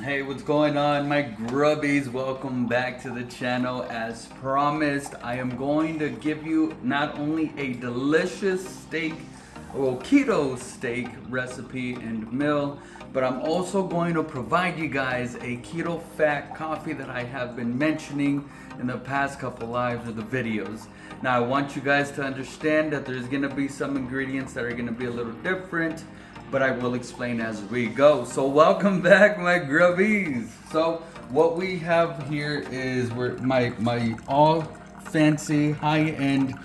Hey, what's going on, my grubbies? Welcome back to the channel. As promised, I am going to give you not only a delicious steak, well, keto steak recipe and meal, but I'm also going to provide you guys a keto Phat Coffee that I have been mentioning in the past couple lives of the videos. Now, I want you guys to understand that there's gonna be some ingredients that are gonna be a little different, but I will explain as we go. So welcome back, my grubbies. So what we have here is my all fancy high-end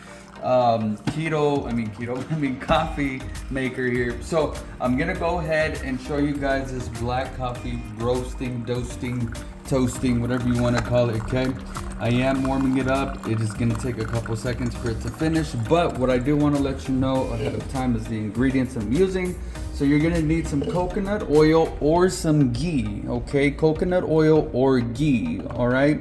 coffee maker here. So I'm gonna go ahead and show you guys this black coffee roasting, toasting, whatever you want to call it. Okay, I am warming it up. It is gonna take a couple seconds for it to finish, but what I do want to let you know ahead of time is the ingredients I'm using. So you're gonna need some coconut oil or some ghee, okay? Coconut oil or ghee, all right?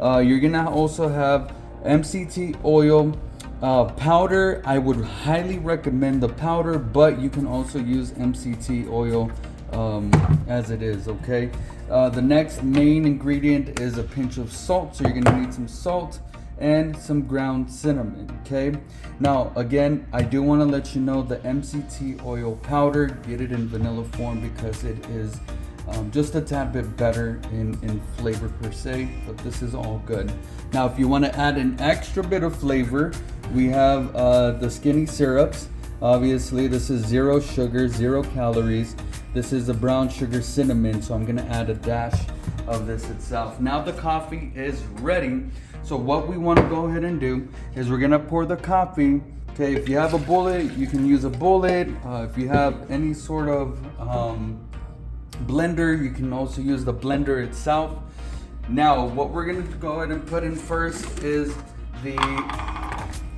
You're gonna also have MCT oil powder. I would highly recommend the powder, but you can also use MCT oil as it is, okay? The next main ingredient is a pinch of salt. So you're gonna need some salt and some ground cinnamon, okay? Now, again, I do want to let you know the MCT oil powder, get it in vanilla form because it is just a tad bit better in flavor per se, but this is all good. Now, if you want to add an extra bit of flavor, we have the skinny syrups. Obviously, this is 0 sugar, 0 calories. This is the brown sugar cinnamon, so I'm gonna add a dash of this itself. Now the coffee is ready. So what we want to go ahead and do is we're gonna pour the coffee. Okay, if you have a bullet, you can use a bullet. If you have any sort of blender, you can also use the blender itself. Now, what we're gonna go ahead and put in first is the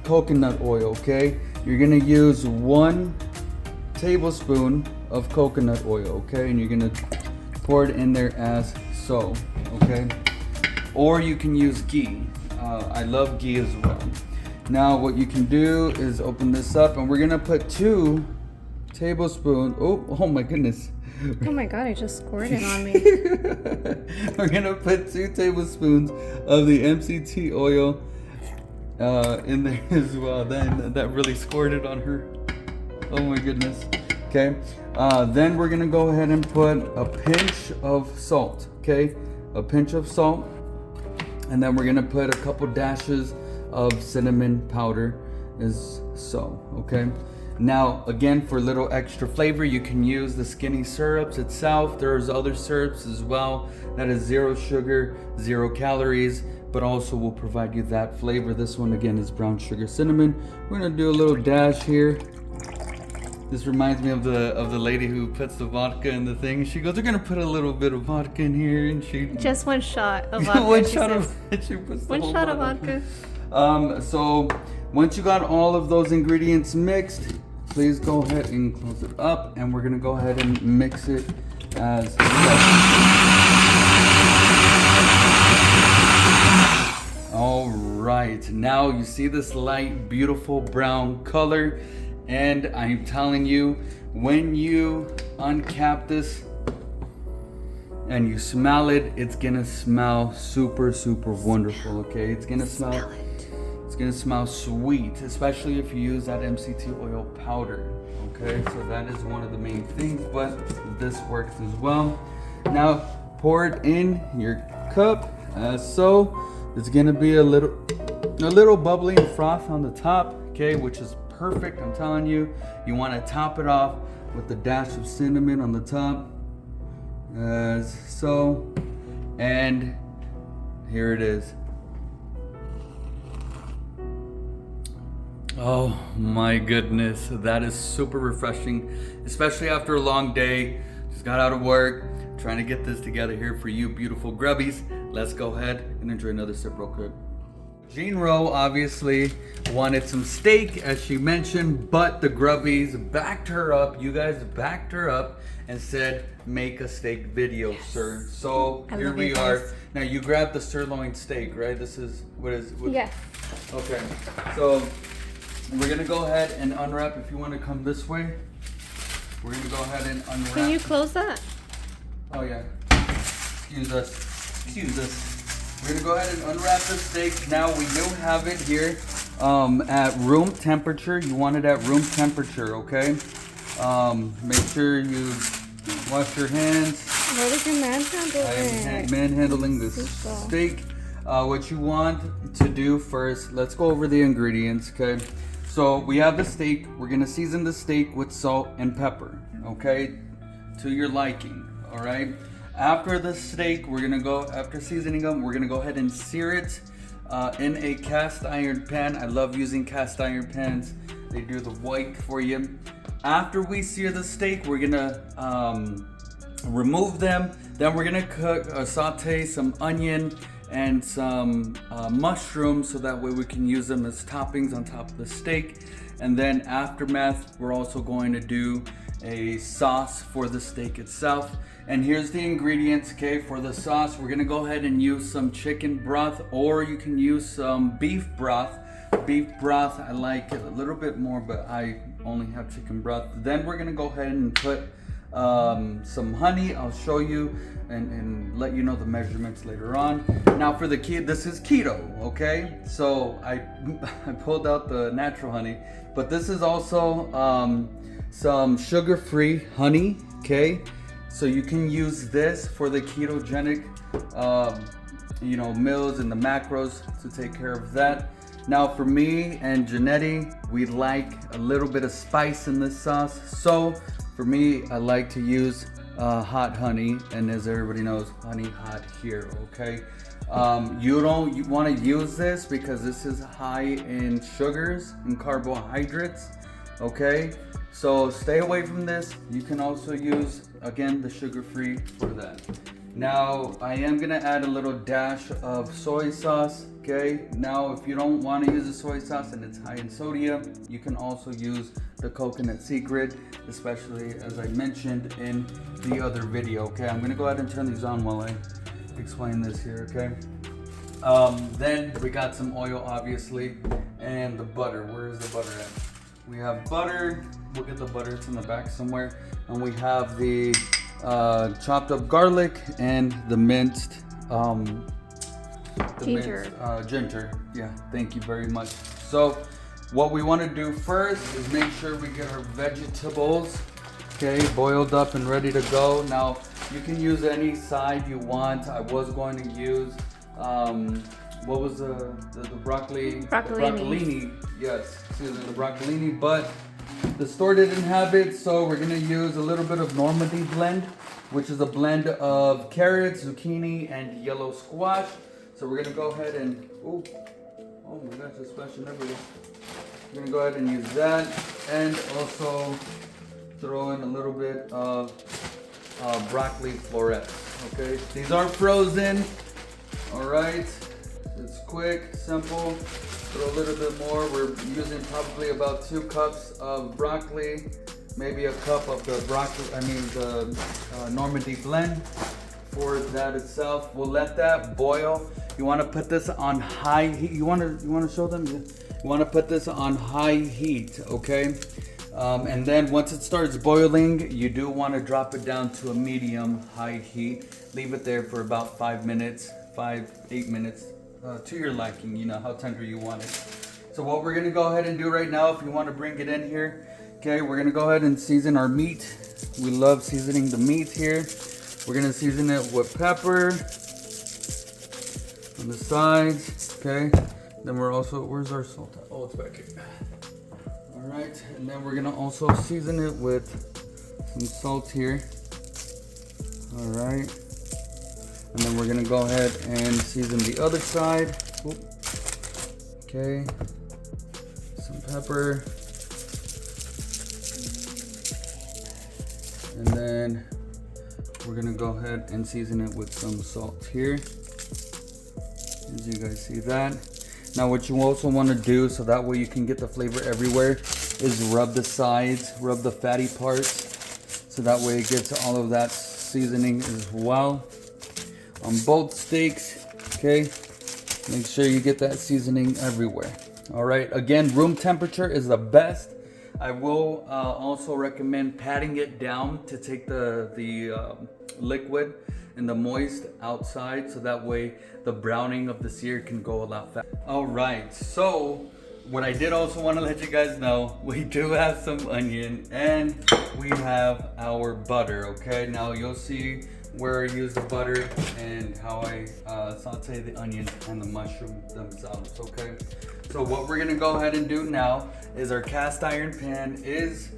coconut oil, okay? You're gonna use 1 tablespoon of coconut oil, okay? And you're gonna pour it in there as so, okay? Or you can use ghee. I love ghee as well. Now what you can do is open this up and we're gonna put 2 tablespoons. Oh my goodness. Oh my god, I just squirted on me. We're gonna put 2 tablespoons of the MCT oil in there as well. Then that really squirted on her. Oh my goodness. Okay. Then we're gonna go ahead and put a pinch of salt. Okay, a pinch of salt. And then we're gonna put a couple dashes of cinnamon powder as so, okay? Now, again, for a little extra flavor, you can use the skinny syrups itself. There's other syrups as well that is 0 sugar, 0 calories, but also will provide you that flavor. This one, again, is brown sugar cinnamon. We're gonna do a little dash here. This reminds me of the lady who puts the vodka in the thing. She goes, "We're gonna put a little bit of vodka in here," and she just 1 shot of vodka. She puts the 1 whole shot of bottle. vodka. So once you got all of those ingredients mixed, please go ahead and close it up, and we're gonna go ahead and mix it as all right. Now you see this light, beautiful brown color. And I'm telling you, when you uncap this and you smell it, it's gonna smell super wonderful, okay? It's gonna smell sweet, especially if you use that MCT oil powder, okay? So that is one of the main things, but this works as well. Now, pour it in your cup as so. It's gonna be a little bubbly and froth on the top, okay, which is perfect. I'm telling you, you want to top it off with a dash of cinnamon on the top as so, and here it is. Oh my goodness, that is super refreshing, especially after a long day. Just got out of work, trying to get this together here for you beautiful grubbies. Let's go ahead and enjoy another sip real quick. Jean Rowe obviously wanted some steak, as she mentioned, but the Grubbies backed her up. You guys backed her up and said, make a steak video, yes, sir. So here we are. Now you grabbed the sirloin steak, right? This is, what? Yes. Okay, so we're gonna go ahead and unwrap. If you want to come this way, we're gonna go ahead and unwrap. Can you close that? Oh yeah. Excuse us. Excuse us. We're gonna go ahead and unwrap the steak. Now we do have it here at room temperature. You want it at room temperature, okay? Make sure you wash your hands. What is your manhandling? I am manhandling this steak. What you want to do first, let's go over the ingredients, okay? So we have the steak. We're gonna season the steak with salt and pepper, okay? To your liking, all right? After the steak, after seasoning them, we're gonna go ahead and sear it in a cast iron pan. I love using cast iron pans. They do the white for you. After we sear the steak, we're gonna remove them. Then we're gonna saute some onion and some mushrooms so that way we can use them as toppings on top of the steak. And then aftermath, we're also going to do a sauce for the steak itself. And here's the ingredients, okay? For the sauce, we're gonna go ahead and use some chicken broth, or you can use some beef broth. Beef broth, I like it a little bit more, but I only have chicken broth. Then we're gonna go ahead and put some honey. I'll show you and let you know the measurements later on. Now for the keto, this is keto, okay? So I pulled out the natural honey, but this is also some sugar-free honey, okay? So you can use this for the ketogenic, meals and the macros to take care of that. Now for me and Janetti, we like a little bit of spice in this sauce. So for me, I like to use hot honey, and as everybody knows, honey hot here, okay? You want to use this because this is high in sugars and carbohydrates, okay? So stay away from this. You can also use, again, the sugar-free for that. Now, I am gonna add a little dash of soy sauce, okay? Now, if you don't wanna use the soy sauce and it's high in sodium, you can also use the coconut secret, especially as I mentioned in the other video, okay? I'm gonna go ahead and turn these on while I explain this here, okay? Then we got some oil, obviously, and the butter. Where is the butter at? We have butter. We'll get the butter. It's in the back somewhere. And we have the chopped up garlic and the minced ginger. Ginger. Yeah, thank you very much. So what we want to do first is make sure we get our vegetables, okay, boiled up and ready to go. Now you can use any side you want. I was going to use what was the broccoli? Broccolini. Yes, excuse me, the broccolini, but the store didn't have it, so we're gonna use a little bit of Normandy blend, which is a blend of carrots, zucchini, and yellow squash. So we're gonna go ahead and, oh my gosh, it's splashing everywhere. We're gonna go ahead and use that, and also throw in a little bit of broccoli florets. Okay, these are frozen. All right, it's quick, simple. Throw a little bit more. We're using probably about 2 cups of broccoli, maybe a cup of the Normandy blend for that itself. We'll let that boil. You want to put this on high heat. You want to show them? You want to put this on high heat, okay? And then once it starts boiling, you do want to drop it down to a medium high heat. Leave it there for about 5 minutes, 8 minutes. To your liking, you know how tender you want it. So what we're gonna go ahead and do right now, if you want to bring it in here, okay, we're gonna go ahead and season our meat. We love seasoning the meat here. We're gonna season it with pepper on the sides, okay. Then we're also, where's our salt? Oh, it's back here. All right, and then we're gonna also season it with some salt here. All right. And then we're gonna go ahead and season the other side. Oop. Okay, some pepper. And then we're gonna go ahead and season it with some salt here. As you guys see that. Now what you also wanna do, so that way you can get the flavor everywhere, is rub the sides, rub the fatty parts, so that way it gets all of that seasoning as well. On both steaks, okay? Make sure you get that seasoning everywhere. All right, again, room temperature is the best. I will also recommend patting it down to take the liquid and the moist outside, so that way the browning of the sear can go a lot faster. All right, so what I did also want to let you guys know, we do have some onion and we have our butter, okay? Now you'll see where I use the butter and how I saute the onions and the mushroom themselves, okay? So what we're gonna go ahead and do now is our cast iron pan is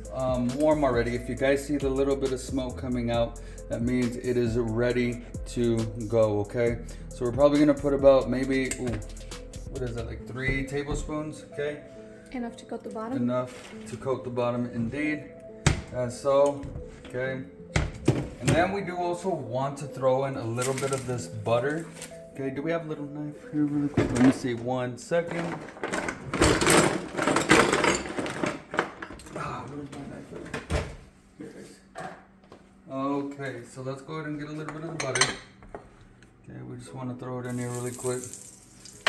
warm already. If you guys see the little bit of smoke coming out, that means it is ready to go, okay? So we're probably gonna put about maybe, what is that, like 3 tablespoons, okay? Enough to coat the bottom? Enough to coat the bottom, indeed. As so, okay? And then we do also want to throw in a little bit of this butter. Okay, do we have a little knife here really quick? Let me see, 1 second. Where's my knife? Here it is. Okay, so let's go ahead and get a little bit of the butter. Okay, we just want to throw it in here really quick.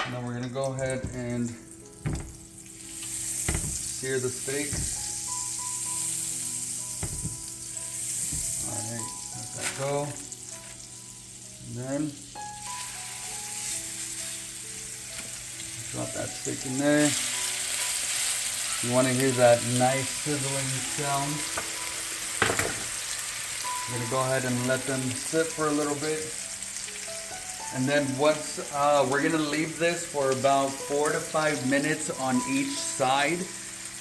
And then we're gonna go ahead and sear the steaks. Alright, let that go. And then drop that steak in there. You want to hear that nice sizzling sound. I'm gonna go ahead and let them sit for a little bit. And then once we're gonna leave this for about 4 to 5 minutes on each side.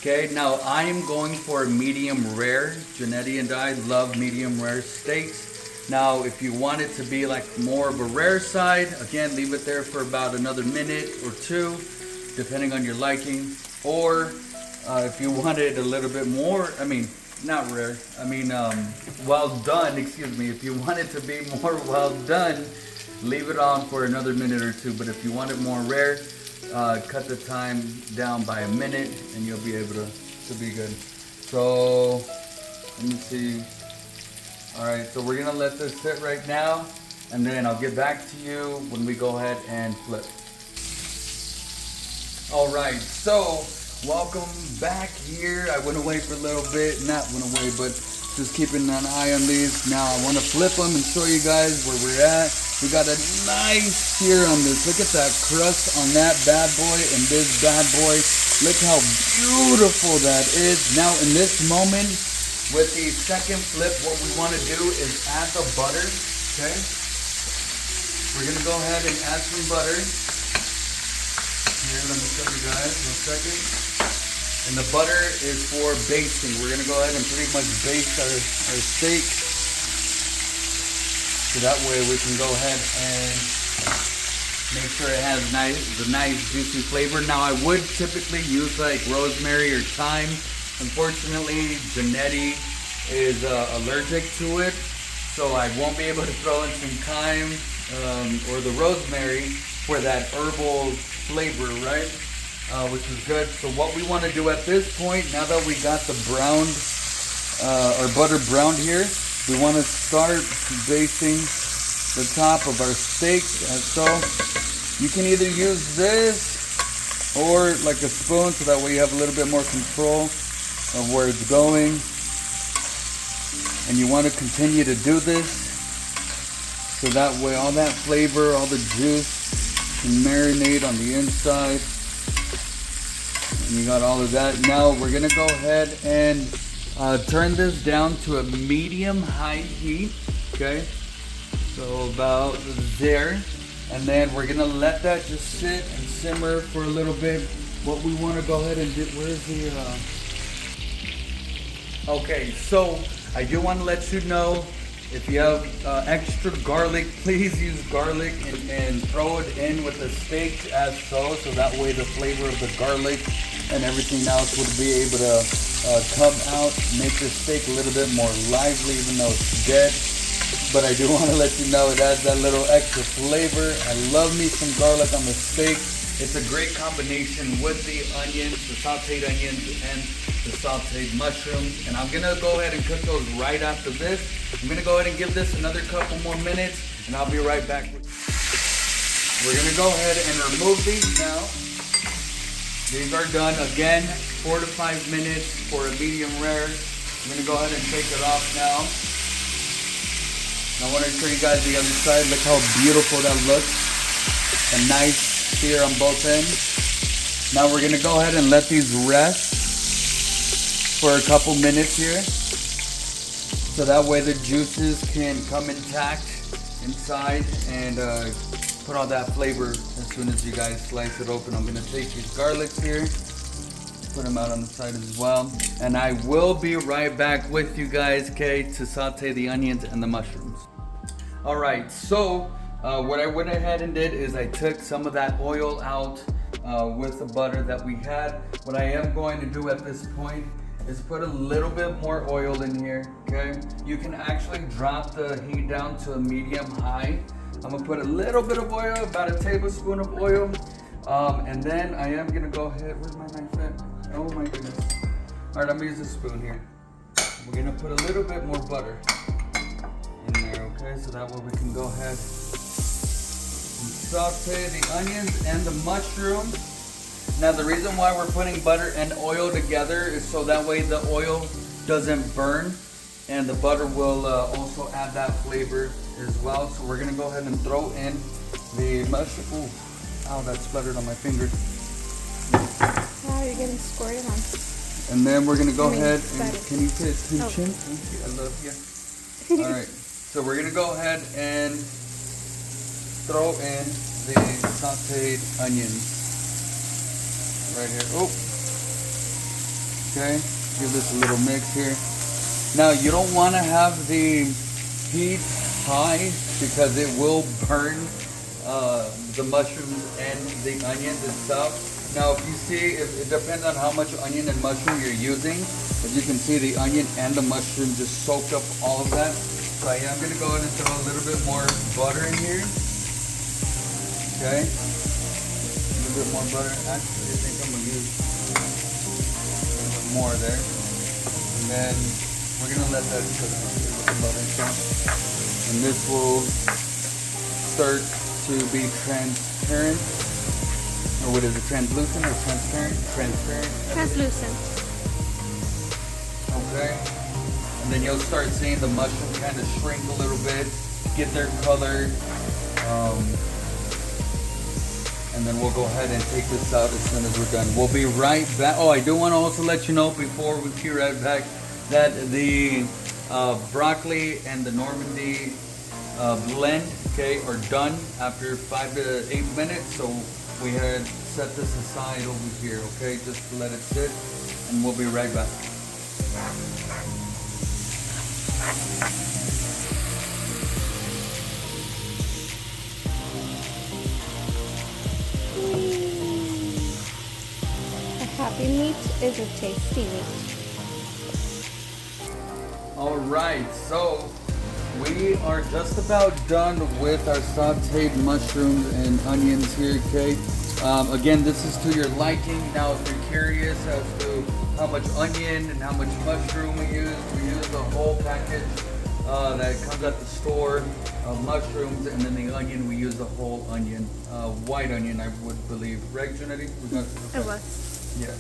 Okay, now I am going for a medium rare. Janetti and I love medium rare steaks. Now, if you want it to be like more of a rare side, again, leave it there for about another minute or 2, depending on your liking. Or if you want it a little bit more, not rare, well done, excuse me. If you want it to be more well done, leave it on for another minute or 2. But if you want it more rare, cut the time down by a minute and you'll be able to be good. So, let me see. Alright, so we're gonna let this sit right now, and then I'll get back to you when we go ahead and flip. Alright, so welcome back here. I went away for a little bit, not went away, but just keeping an eye on these. Now I want to flip them and show you guys where we're at. We got a nice sear on this. Look at that crust on that bad boy and this bad boy. Look how beautiful that is. Now in this moment, with the second flip, what we want to do is add the butter, okay? We're going to go ahead and add some butter. Here, let me show you guys, 1 second. And the butter is for basting. We're going to go ahead and pretty much baste our steak. So that way we can go ahead and make sure it has the nice juicy flavor. Now I would typically use like rosemary or thyme. Unfortunately, Janetti is allergic to it, so I won't be able to throw in some thyme or the rosemary for that herbal flavor, right? Which is good. So what we want to do at this point, now that we got the browned, our butter browned here, we want to start basting the top of our steak. So you can either use this or like a spoon, so that way you have a little bit more control of where it's going. And you want to continue to do this, so that way all that flavor, all the juice can marinate on the inside. And you got all of that. Now we're gonna go ahead and turn this down to a medium-high heat, okay? So about there. And then we're gonna let that just sit and simmer for a little bit. What we wanna go ahead and do, where's the, okay, so I do wanna let you know, if you have extra garlic, please use garlic and throw it in with the steak as so that way the flavor of the garlic and everything else would be able to come out, make the steak a little bit more lively even though it's dead. But I do want to let you know it adds that little extra flavor. I love me some garlic on the steak. It's a great combination with the onions, the sauteed onions, and the sauteed mushrooms. And I'm gonna go ahead and cook those right after this. I'm gonna go ahead and give this another couple more minutes, and I'll be right back. We're gonna go ahead and remove these now. These are done again, 4 to 5 minutes for a medium rare. I'm gonna go ahead and take it off now. I want to show you guys the other side. Look how beautiful that looks. And nice sear on both ends. Now we're gonna go ahead and let these rest for a couple minutes here. So that way the juices can come intact inside and put all that flavor as soon as you guys slice it open. I'm gonna take these garlics here, put them out on the side as well. And I will be right back with you guys, okay, to saute the onions and the mushrooms. All right, so what I went ahead and did is I took some of that oil out with the butter that we had. What I am going to do at this point is put a little bit more oil in here, okay? You can actually drop the heat down to a medium high. I'm gonna put a little bit of oil, about a tablespoon of oil. And then I am gonna go ahead, where's my knife at? Oh my goodness. All right, I'm gonna use a spoon here. We're gonna put a little bit more butter in there, okay? So that way we can go ahead and saute the onions and the mushrooms. Now the reason why we're putting butter and oil together is so that way the oil doesn't burn and the butter will also add that flavor as well. So we're gonna go ahead and throw in the mushroom. Ooh, ow, that splattered on my fingers. Wow, you're getting squirted on. And then we're gonna go ahead and, can you pay attention? Oh. Thank you, I love you. All right, so we're gonna go ahead and throw in the sauteed onions right here. Oh, okay, give this a little mix here. Now you don't want to have the heat high because it will burn the mushrooms and the onions itself. Now if you see, it depends on how much onion and mushroom you're using. As you can see, the onion and the mushroom just soaked up all of that. So I am going to go ahead and throw a little bit more butter in here. Okay, a little bit more butter. Actually, I think I'm going to use a little bit more there. And then we're going to let that cook with the butter. And this will start to be transparent. Or what is it, translucent or transparent? Transparent. Translucent. Okay. And then you'll start seeing the mushroom kind of shrink a little bit, get their color. And then we'll go ahead and take this out as soon as we're done. We'll be right back. Oh, I do want to also let you know before we be right back that the broccoli and the Normandy blend, okay, are done after 5 to 8 minutes. So we had set this aside over here, okay, just to let it sit, and we'll be right back. A happy meat is a tasty meat. All right, so we are just about done with our sauteed mushrooms and onions here, okay? Again, this is to your liking. Now, if you're curious as to how much onion and how much mushroom we use the whole package that comes at the store of mushrooms, and then the onion, we use the whole onion, white onion, I would believe. Right, Trinity? It was. Yeah.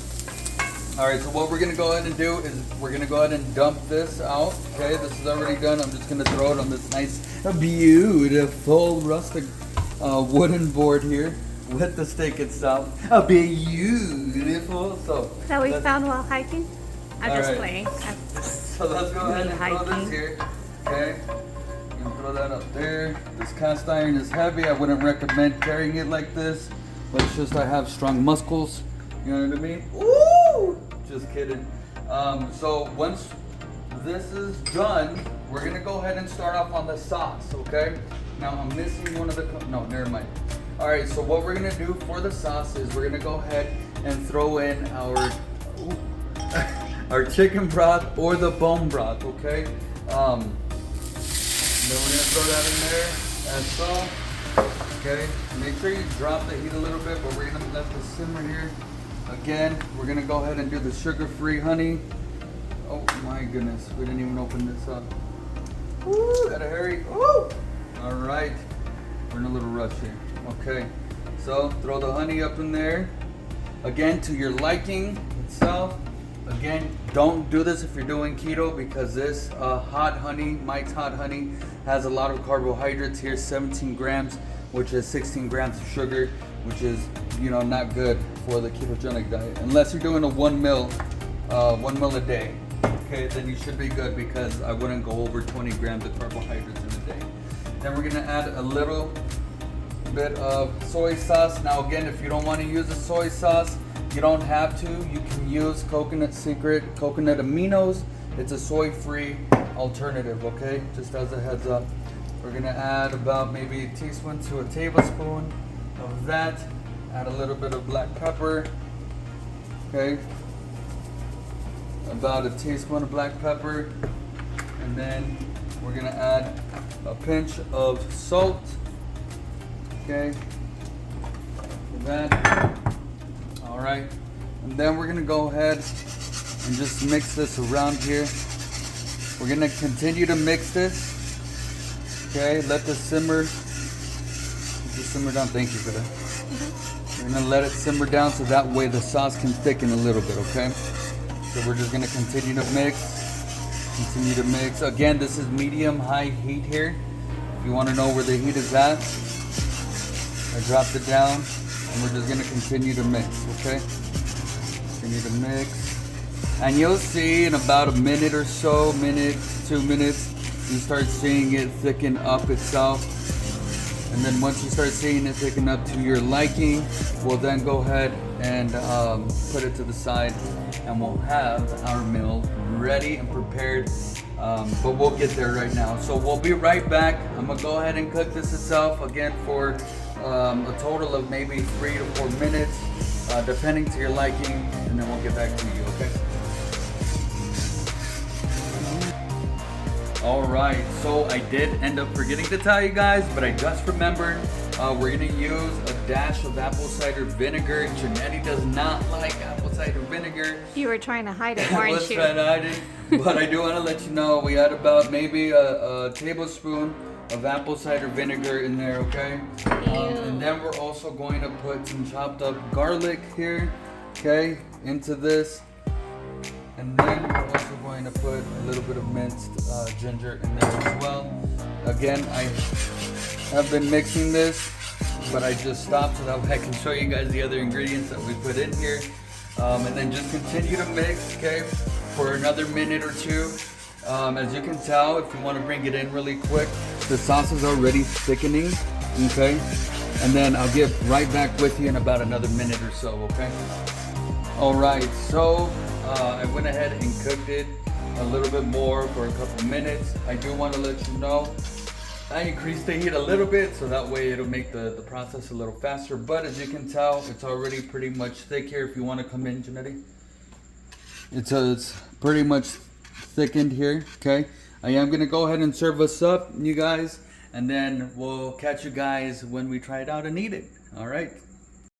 All right, so what we're gonna go ahead and do is we're gonna go ahead and dump this out. Okay, this is already done. I'm just gonna throw it on this nice, beautiful rustic wooden board here with the steak itself. Beautiful. So That we found while hiking? I'm All just right. playing. So let's go ahead and throw this Hiking. here. Okay, I'm gonna throw that up there. This cast iron is heavy. I wouldn't recommend carrying it like this, but it's just I have strong muscles. You know what I mean? Woo! Just kidding. So once this is done, we're gonna go ahead and start off on the sauce, okay? Now I'm missing one of the, no, never mind. All right, so what we're gonna do for the sauce is we're gonna go ahead and throw in our, our chicken broth or the bone broth, okay? Then we're gonna throw that in there as well. Okay, make sure you drop the heat a little bit, but we're gonna let this simmer here. Again, we're gonna go ahead and do the sugar-free honey. Oh my goodness, we didn't even open this up. Woo, gotta hurry. Woo! All right, we're in a little rush here. Okay, so throw the honey up in there. Again, to your liking itself. Again, don't do this if you're doing keto because this hot honey, Mike's hot honey, has a lot of carbohydrates here, 17 grams, which is 16 grams of sugar, which is, you know, not good for the ketogenic diet. Unless you're doing a 1 meal a day, okay, then you should be good because I wouldn't go over 20 grams of carbohydrates in a day. Then we're gonna add a little bit of soy sauce. Now again, if you don't want to use the soy sauce, you don't have to. You can use Coconut Secret Coconut Aminos. It's a soy-free alternative, okay? Just as a heads up. We're gonna add about maybe a teaspoon to a tablespoon of that. Add a little bit of black pepper, okay? About a teaspoon of black pepper. And then we're gonna add a pinch of salt, okay? That. All right, and then we're gonna go ahead and just mix this around here. We're gonna continue to mix this. Okay, let this simmer. Just simmer down. Thank you for that. We're gonna let it simmer down so that way the sauce can thicken a little bit. Okay, so we're just gonna continue to mix. Continue to mix. Again, this is medium-high heat here. If you want to know where the heat is at, I dropped it down. And we're just gonna continue to mix, okay? Continue to mix. And you'll see in about a minute or so, minute, 2 minutes, you start seeing it thicken up itself. And then once you start seeing it thicken up to your liking, we'll then go ahead and put it to the side and we'll have our meal ready and prepared. But we'll get there right now. So we'll be right back. I'm gonna go ahead and cook this itself again for a total of maybe 3 to 4 minutes, depending to your liking, and then we'll get back to you, okay? All right, so I did end up forgetting to tell you guys, but I just remembered we're gonna use a dash of apple cider vinegar. Janetti does not like apple cider vinegar. You were trying to hide it, I weren't was you? trying to hide it, but I do want to let you know we had about maybe a tablespoon of apple cider vinegar in there, okay? And then we're also going to put some chopped up garlic here, okay, into this. And then we're also going to put a little bit of minced ginger in there as well. Again, I have been mixing this, but I just stopped so that way I can show you guys the other ingredients that we put in here. And then just continue to mix, okay, for another minute or two. As you can tell, if you want to bring it in really quick, the sauce is already thickening, okay? And then I'll get right back with you in about another minute or so, okay? All right, so I went ahead and cooked it a little bit more for a couple minutes. I do want to let you know I increased the heat a little bit so that way it'll make the process a little faster. But as you can tell, it's already pretty much thick here. If you want to come in, Janetti. It's pretty much thickened here, okay? I am gonna go ahead and serve us up, you guys, and then we'll catch you guys when we try it out and eat it. All right.